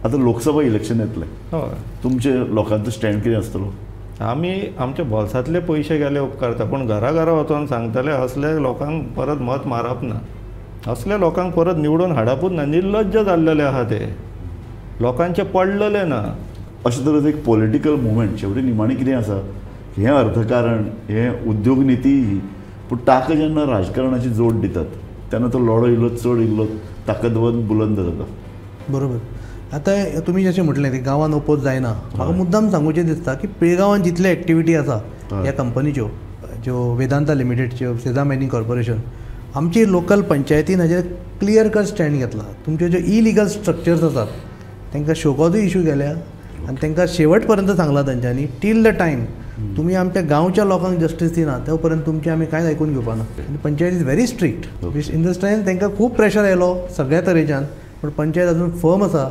आता लोकसभा इलेक्शन येतले, हय तुमचे लोकांचो स्टँड कितें आसतलो? आमी आमच्या बोल्सांतले पयशे गेले उपकारता, पूण घरा घरा वचून सांगतले असले लोकांक परत मत मारप ना, असले लोकांक परत निवडून हाडपूच ना. निर्लज्ज जाल्लेले आहा ते, लोकांचे पडलेले ना. अशे तरेन एक पॉलिटिकल मुवमेंट शेवटी निमाणी कितें आसा, हें अर्थकारण, हें उद्योग नीती, पूण ताका जेन्ना राजकारणाची जोड दितात तेन्ना तो लढो इल्लो चड इल्लो ताकदवन बुलंद जाता. बरोबर. आतां तुमी जशें म्हटलें ते गांवान ओपोज जायना, म्हाका मुद्दाम सांगूचें दिसता की पिळगांवान जितले एक्टिविटी आसा ह्या कंपनीच्यो, ज्यो वेदांता लिमिटेडच्यो, सेजा मायनिंग कॉर्पोरेशन, आमची लोकल पंचायतीन हाजेर क्लियर कट स्टँड घेतला. तुमच्यो ज्यो इलिगल स्ट्रक्चर्स आसात तांकां शोकॉजूय इश्यू केल्या आनी तांकां शेवट पर्यंत सांगलां तांच्यांनी टील द टायम तुमी आमच्या गांवच्या लोकांक जस्टीस दिना ते पर्यंत तुमची आमी कांयच आयकून घेवपाना. आनी panchayat is very strict. In the sense तांकां खूब प्रेशर येयलो सगळ्या तरेच्यान, पूण पंचायत अजून फर्म आसा